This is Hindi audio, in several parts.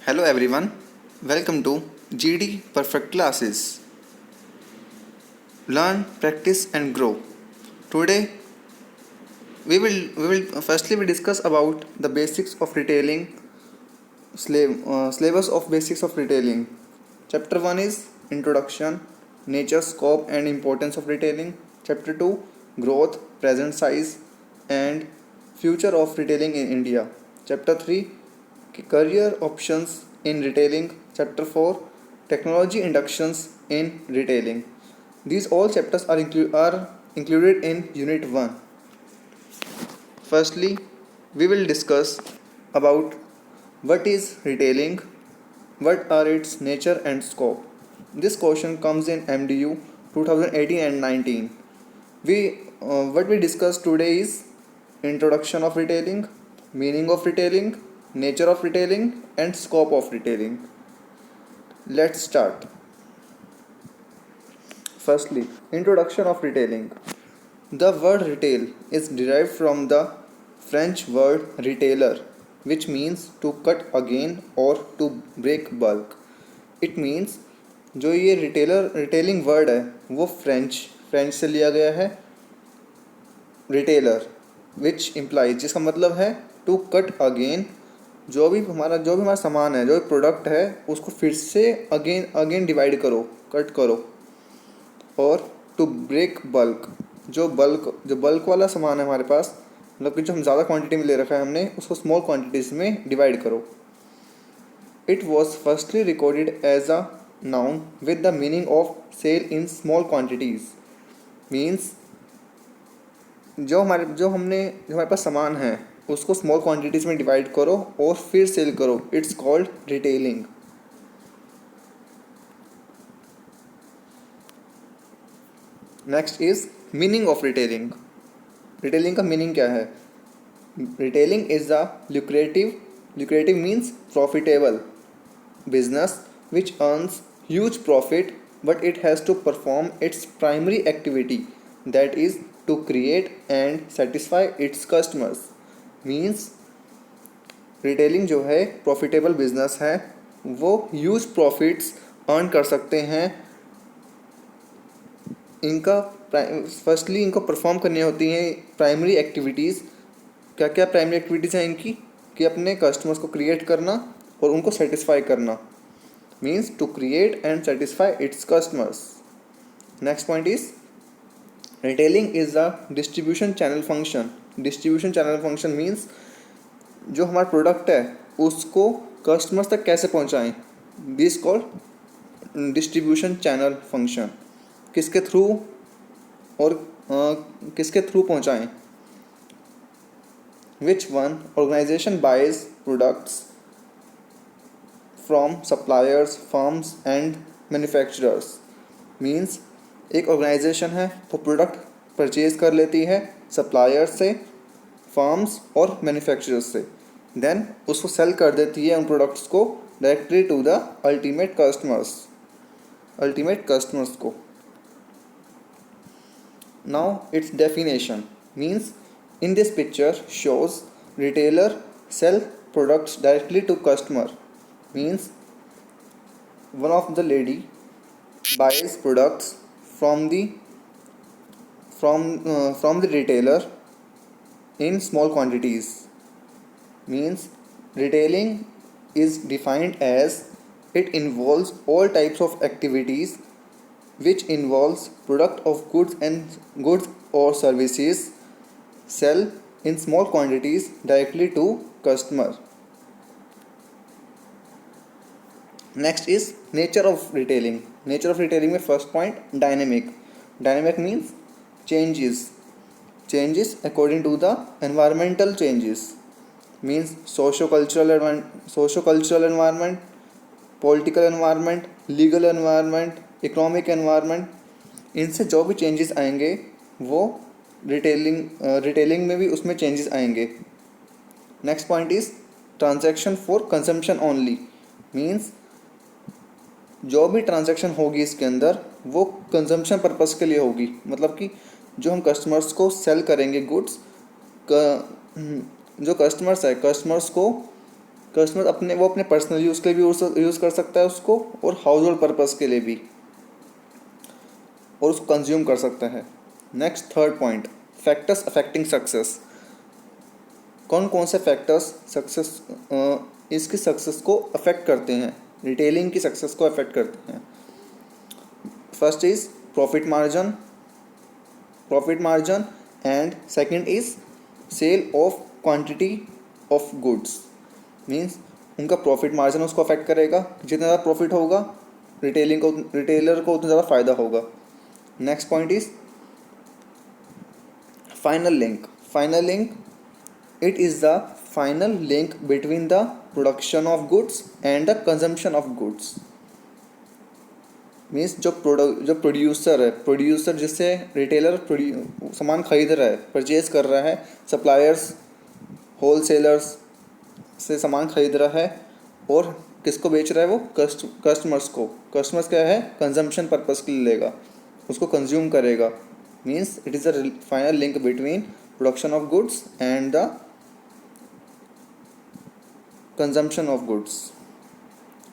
Hello everyone, welcome to GD Perfect Classes. Learn, practice and grow. Today we will firstly we discuss about the basics of retailing, syllabus of basics of retailing. Chapter 1 is introduction, nature, scope and importance of retailing. Chapter 2 growth, present size and future of retailing in India. Chapter 3 career options in retailing. Chapter 4 technology inductions in retailing. These all chapters are included in unit 1. Firstly, we will discuss about what is retailing, what are its nature and scope. This question comes in MDU 2018 and 19. What we discuss today is introduction of retailing, meaning of retailing, nature of retailing and scope of retailing. Let's start. Firstly, introduction of retailing. The word retail is derived from the French word retailer, which means to cut again or to break bulk. It means जो ये रिटेलिंग वर्ड है वो फ्रेंच से लिया गया है रिटेलर विच इम्प्लाइज, जिसका मतलब है टू कट अगेन. जो भी हमारा सामान है, जो भी प्रोडक्ट है उसको फिर से अगेन डिवाइड करो, कट करो. और टू ब्रेक बल्क, जो बल्क वाला सामान है हमारे पास, मतलब कि जो हम ज़्यादा क्वांटिटी में ले रखा है हमने, उसको स्मॉल क्वांटिटीज में डिवाइड करो. It was firstly recorded as a noun with the meaning of sell in small quantities. Means जो हमारे पास सामान है उसको स्मॉल क्वांटिटीज में डिवाइड करो और फिर सेल करो. It's called retailing. Next is meaning of retailing. Retailing का मीनिंग क्या है? Retailing is the lucrative means profitable business which earns huge profit, but it has to perform its primary activity, that is to create and satisfy its customers. Means retailing जो है प्रॉफिटेबल बिजनेस है, वो ह्यूज प्रॉफिट्स अर्न कर सकते हैं. फर्स्टली इनको परफॉर्म करनी होती हैं प्राइमरी एक्टिविटीज़. क्या क्या प्राइमरी एक्टिविटीज़ हैं इनकी? कि अपने कस्टमर्स को क्रिएट करना और उनको सेटिस्फाई करना. Means to create and satisfy its customers. Next point is retailing is the distribution channel function. Distribution channel function means जो हमारा प्रोडक्ट है उसको कस्टमर्स तक कैसे पहुंचाएं. This called distribution channel function. किसके थ्रू पहुंचाएं. Which one organization buys products from suppliers, firms and manufacturers. Means एक ऑर्गेनाइजेशन है वो प्रोडक्ट परचेज कर लेती है सप्लायर से, फर्म्स और मैन्युफैक्चरर्स से, देन उसको सेल कर देती है उन प्रोडक्ट्स को directly to the ultimate customers को. Now it's definition. Means in this picture shows retailer sell products directly to customer. Means one of the lady buys products from the retailer in small quantities. Means retailing is defined as it involves all types of activities which involves product of goods or services sell in small quantities directly to customer. Next is nature of retailing. Nature of retailing में first point dynamic. Dynamic means changes according to the environmental changes. Means socio-cultural environment, political environment, legal environment, economic environment. इनसे जो भी changes आएंगे वो रिटेलिंग में भी उसमें चेंजेस आएंगे. Next point is transaction for consumption only. Means जो भी ट्रांजैक्शन होगी इसके अंदर वो कंजम्पशन पर्पस के लिए होगी. मतलब कि जो हम कस्टमर्स को सेल करेंगे गुड्स, जो कस्टमर्स को कस्टमर वो अपने पर्सनल यूज़ के लिए भी यूज़ कर सकता है उसको, और हाउस होल्ड पर्पज़ के लिए भी, और उसको कंज्यूम कर सकता है। Next third point, factors affecting success. कौन कौन से फैक्टर्स इसकी सक्सेस को अफेक्ट करते हैं, रिटेलिंग की सक्सेस को अफेक्ट करते हैं। First is profit margin and second is sell of quantity of goods. Means उनका प्रॉफिट मार्जिन उसको अफेक्ट करेगा, जितना ज़्यादा प्रॉफिट होगा रिटेलर को उतना ज़्यादा फ़ायदा होगा। Next point is final link. It is the final link between the production of goods and the consumption of goods. Means जो प्रोड्यूसर जिससे रिटेलर सामान खरीद रहा है, परचेज कर रहा है, सप्लायर्स होलसेलर्स से सामान खरीद रहा है, और किसको बेच रहा है वो, कस्टमर्स को। कस्टमर्स क्या है, कंजम्पशन पर्पस के लिए लेगा, उसको कंज्यूम करेगा। Means it is the final link between production of goods and the consumption of goods.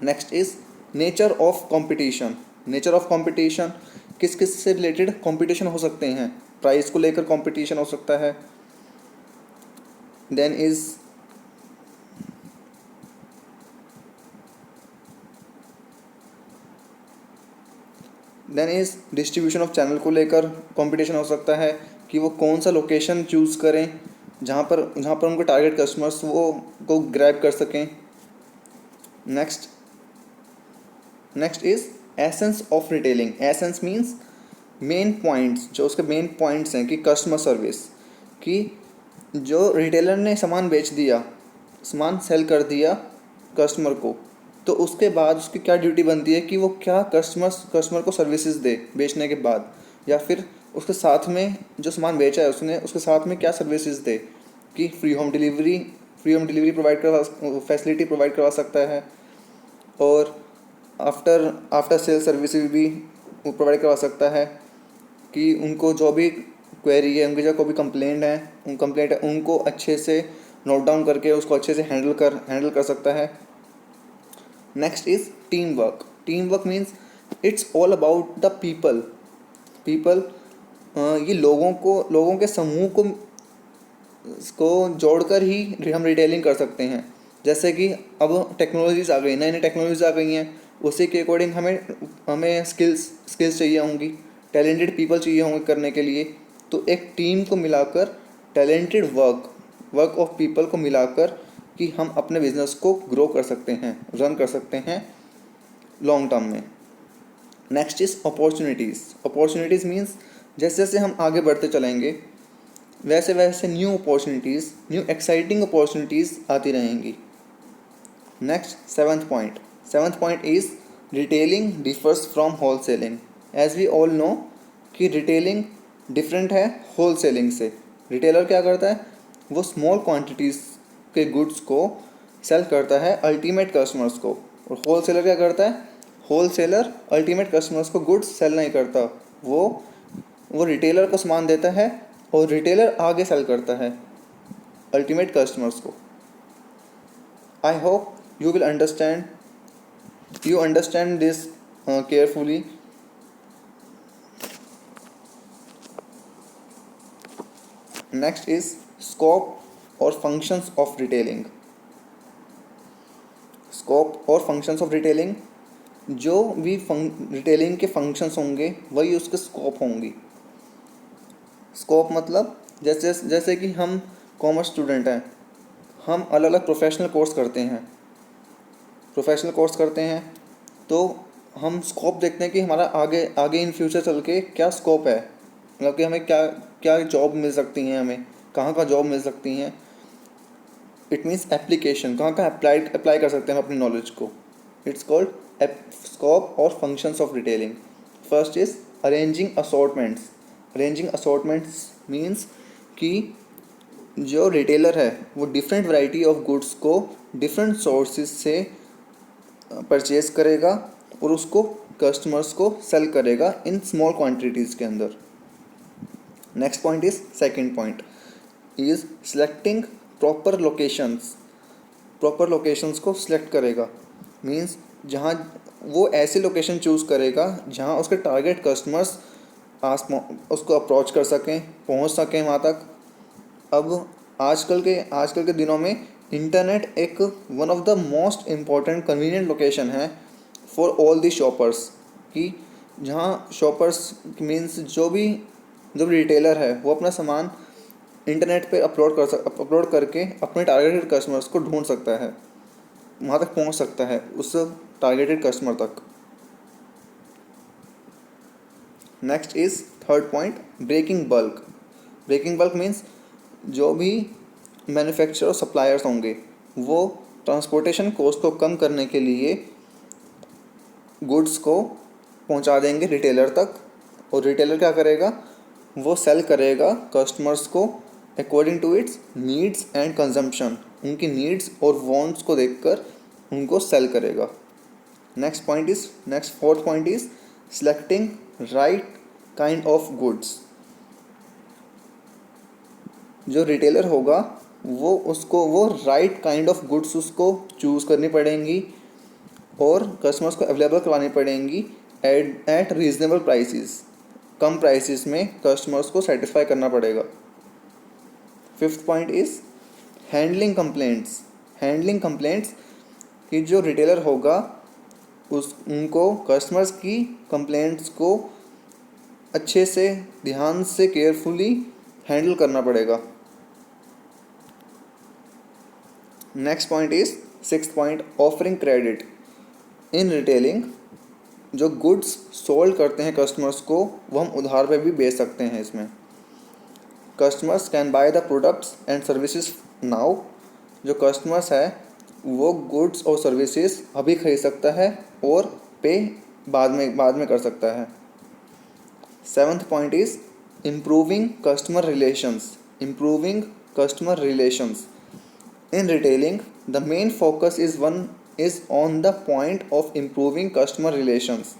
Next is nature of competition. Nature of competition किस किस से रिलेटेड कंपटीशन हो सकते हैं, प्राइस को लेकर कंपटीशन हो सकता है। Then is distribution of channel को लेकर कंपटीशन हो सकता है, कि वो कौन सा लोकेशन चूज़ करें जहाँ पर उनको टारगेट कस्टमर्स वो को ग्रैब कर सकें। Next is essence of retailing. Essence means main points, जो उसके मेन पॉइंट्स हैं कि कस्टमर सर्विस, कि जो रिटेलर ने सामान बेच दिया, सामान सेल कर दिया कस्टमर को, तो उसके बाद उसकी क्या ड्यूटी बनती है कि वो क्या कस्टमर को सर्विसेज दे बेचने के बाद, या फिर उसके साथ में जो सामान बेचा है उसने उसके साथ में क्या सर्विसेज दे, कि फ्री होम डिलीवरी प्रोवाइड करवा, फैसिलिटी प्रोवाइड करवा सकता है, और आफ्टर सेल सर्विसेज भी प्रोवाइड करवा सकता है, कि उनको जो भी क्वेरी है, उनकी जो कोई भी कंप्लेंट है उनको अच्छे से नोट डाउन करके उसको अच्छे से हैंडल कर सकता है। Next is team work means it's all about the people. ये लोगों के समूह को जोड़कर ही हम रिटेलिंग कर सकते हैं। जैसे कि अब टेक्नोलॉजीज़ आ गई, नई नई टेक्नोलॉजीज़ आ गई हैं, उसी के अकॉर्डिंग हमें स्किल्स चाहिए होंगी, टैलेंटेड पीपल चाहिए होंगे करने के लिए। तो एक टीम को मिलाकर, टैलेंटेड वर्क ऑफ पीपल को मिलाकर, कि हम अपने बिजनेस को ग्रो कर सकते हैं, रन कर सकते हैं लॉन्ग टर्म में। नेक्स्ट इज अपॉर्चुनिटीज़ मीन्स जैसे जैसे हम आगे बढ़ते चलेंगे वैसे वैसे न्यू एक्साइटिंग अपॉर्चुनिटीज़ आती रहेंगी। Next seventh point is retailing differs from wholesaling. As we all know कि रिटेलिंग डिफरेंट है होलसेलिंग से। रिटेलर क्या करता है, वो स्मॉल क्वांटिटीज़ के गुड्स को सेल करता है अल्टीमेट कस्टमर्स को, और होलसेलर क्या करता है, होलसेलर अल्टीमेट कस्टमर्स को गुड्स सेल नहीं करता, वो रिटेलर को सामान देता है और रिटेलर आगे सेल करता है अल्टीमेट कस्टमर्स को। I hope you understand this carefully. Next is scope और फंक्शंस ऑफ रिटेलिंग। जो भी रिटेलिंग के फंक्शंस होंगे वही उसके स्कोप होंगी। स्कोप मतलब जैसे कि हम कॉमर्स स्टूडेंट हैं, हम अलग अलग प्रोफेशनल कोर्स करते हैं, तो हम स्कोप देखते हैं कि हमारा आगे इन फ्यूचर चल के क्या स्कोप है, मतलब कि हमें क्या जॉब मिल सकती हैं, हमें कहाँ जॉब मिल सकती हैं। इट मीन्स एप्लीकेशन, कहाँ अप्लाई कर सकते हैं हम अपनी नॉलेज को। इट्स कॉल्ड स्कोप और functions of retailing. First is arranging assortments means कि जो रिटेलर है वो डिफरेंट वैरायटी ऑफ गुड्स को डिफरेंट सोर्सेज से परचेज करेगा और उसको कस्टमर्स को सेल करेगा इन स्मॉल क्वांटिटीज़ के अंदर। Next point is second point is selecting proper proper locations को सिलेक्ट करेगा। मीन्स जहाँ वो ऐसी लोकेशन चूज़ करेगा जहाँ उसके टारगेट कस्टमर्स उसको अप्रोच कर सकें, पहुँच सकें वहाँ तक। अब आजकल के दिनों में इंटरनेट एक one of the most important convenient location है फॉर ऑल द शॉपर्स, कि जहाँ शॉपर्स मीन्स जो भी रिटेलर है वो अपना सामान इंटरनेट पे अपलोड करके अपने टारगेटेड कस्टमर्स को ढूंढ सकता है, वहाँ तक पहुँच सकता है उस टारगेटेड कस्टमर तक। Next is third point, breaking bulk. Breaking bulk means जो भी मैन्युफैक्चरर और सप्लायर्स होंगे वो ट्रांसपोर्टेशन कॉस्ट को कम करने के लिए गुड्स को पहुंचा देंगे रिटेलर तक, और रिटेलर क्या करेगा, वो सेल करेगा कस्टमर्स को according to its needs and consumption. उनकी नीड्स और वांट्स को देखकर उनको सेल करेगा। Next fourth point is selecting right kind of goods. जो रिटेलर होगा वो राइट काइंड ऑफ गुड्स उसको चूज़ करनी पड़ेंगी और कस्टमर्स को अवेलेबल करवानी पड़ेंगी एट रीजनेबल प्राइसेस। कम प्राइसेस में कस्टमर्स को सेटिस्फाई करना पड़ेगा। Fifth point is handling complaints कि जो रिटेलर होगा उनको कस्टमर्स की कंप्लेंट्स को अच्छे से ध्यान से केयरफुली हैंडल करना पड़ेगा। Next point is sixth point, offering credit. In retailing जो गुड्स सोल्ड करते हैं कस्टमर्स को वो हम उधार पे भी बेच सकते हैं। इसमें customers can by the products and services now. जो कस्टमर्स है वो गुड्स और सर्विसेज अभी खरीद सकता है और पे बाद में कर सकता है। Seventh point is improving customer relations. In retailing, the main focus is on the point of improving customer relations.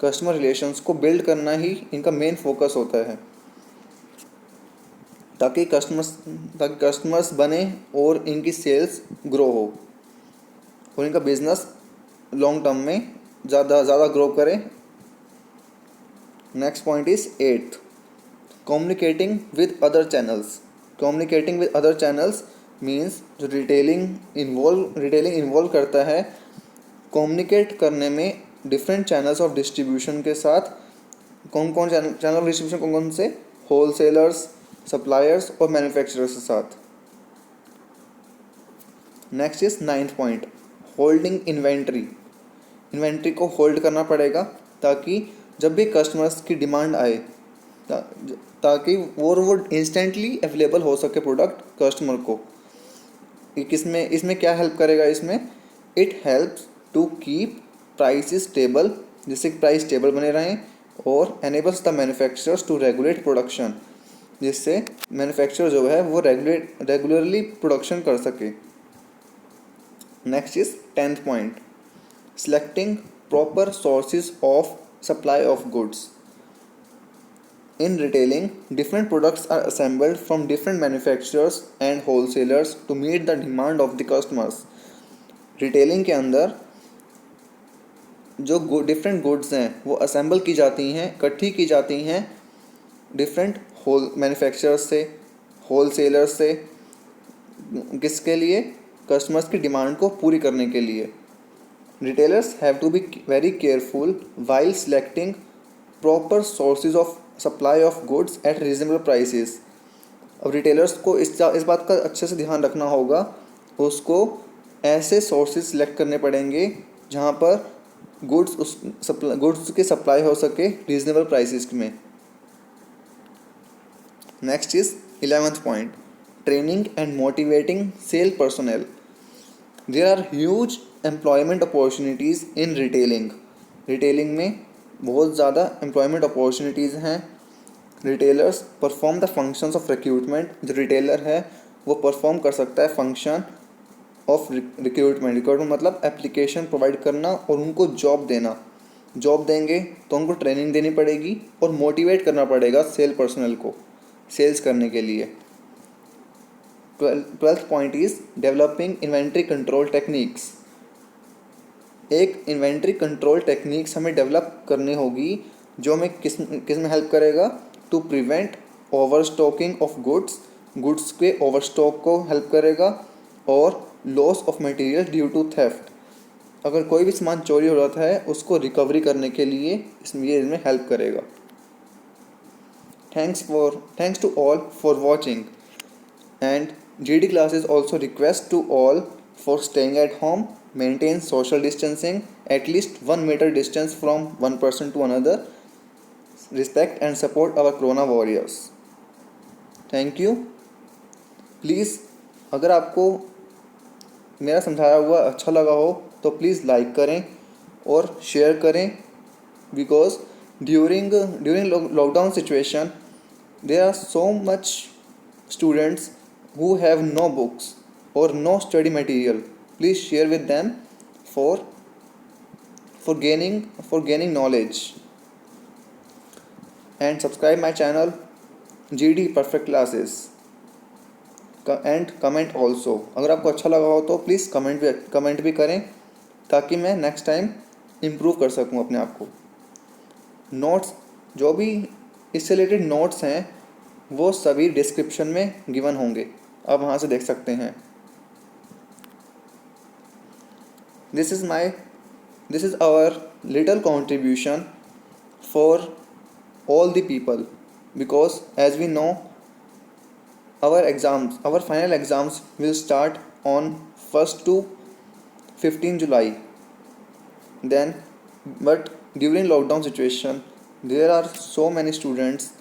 Customer relations को बिल्ड करना ही इनका मेन फोकस होता है, ताकि कस्टमर्स बने और इनकी सेल्स ग्रो हो और इनका बिजनेस लॉन्ग टर्म में ज़्यादा ग्रो करे। Next point is eighth, communicating with other channels means जो रिटेलिंग इन्वॉल्व करता है कम्युनिकेट करने में डिफरेंट चैनल्स ऑफ डिस्ट्रीब्यूशन के साथ। कौन चैनल ऑफ डिस्ट्रीब्यूशन कौन से, होलसेलर्स, सप्लायर्स और मैन्युफैक्चरर्स के साथ। Next is ninth point, holding inventory को होल्ड करना पड़ेगा ताकि जब भी कस्टमर्स की डिमांड आए ताकि वो इंस्टेंटली अवेलेबल हो सके प्रोडक्ट कस्टमर को। इसमें क्या हेल्प करेगा, इसमें it helps to keep prices stable, जिससे प्राइस स्टेबल बने रहें, और enables the manufacturers to regulate production, जिससे मैन्युफैक्चरर जो है वो रेगुलरली प्रोडक्शन कर सके। Next is tenth point, selecting proper sources of supply of goods. In retailing, different products are assembled from different manufacturers and wholesalers to meet the demand of the customers. Retailing के अंदर जो डिफरेंट गुड्स हैं वो असेंबल की जाती हैं, इकट्ठी की जाती हैं डिफरेंट मैन्युफैक्चरर्स से, होलसेलर्स से, किसके लिए, कस्टमर्स की डिमांड को पूरी करने के लिए। Retailers have to be very careful while selecting proper sources of supply of goods at reasonable prices. अब रिटेलर्स को इस बात का अच्छे से ध्यान रखना होगा, उसको ऐसे सोर्सेज सिलेक्ट करने पड़ेंगे जहाँ पर गुड्स की सप्लाई हो सके रीजनेबल प्राइसेस में। Next is 11th point, training and motivating sale personnel. There are huge employment opportunities in retailing में बहुत ज़्यादा एम्प्लॉयमेंट अपॉर्चुनिटीज़ हैं। Retailers perform the functions of recruitment. जो रिटेलर है वो परफॉर्म कर सकता है फंक्शन ऑफ रिक्रूटमेंट मतलब एप्लीकेशन प्रोवाइड करना और उनको जॉब देना। जॉब देंगे तो उनको ट्रेनिंग देनी पड़ेगी और मोटिवेट करना पड़ेगा सेल पर्सनल को सेल्स करने के लिए। 12th point is developing inventory control techniques. एक इन्वेंट्री कंट्रोल टेक्निक्स हमें डेवलप करनी होगी जो हमें किस में हेल्प करेगा, to prevent over stocking of goods के ओवर स्टॉक को हेल्प करेगा, और loss of material due to theft. अगर कोई भी सामान चोरी हो जाता है उसको रिकवरी करने के लिए इसमें हेल्प करेगा। Thanks to all for watching, and GD classes also request to all for staying at home, maintain social distancing, at least 1 meter distance from one person to another, respect and support our corona warriors. Thank you. Please अगर आपको मेरा समझाया हुआ अच्छा लगा हो तो प्लीज़ लाइक करें और शेयर करें, because during lockdown situation there are so much students who have no books or no study material. Please share with them for gaining knowledge, and subscribe my channel GD Perfect Classes, and comment also. अगर आपको अच्छा लगा हो तो प्लीज़ कमेंट भी करें ताकि मैं नेक्स्ट टाइम इम्प्रूव कर सकूं अपने आप को। नोट्स जो भी इससे रिलेटेड नोट्स हैं वो सभी डिस्क्रिप्शन में गिवन होंगे, आप वहाँ से देख सकते हैं। This is our little contribution for all the people, because as we know our final exams will start on 1st to 15 July. Then, but during lockdown situation, there are so many students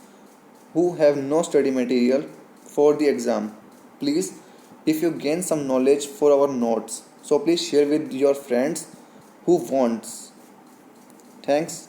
who have no study material for the exam. Please, if you gain some knowledge for our notes, so please share with your friends who wants. Thanks.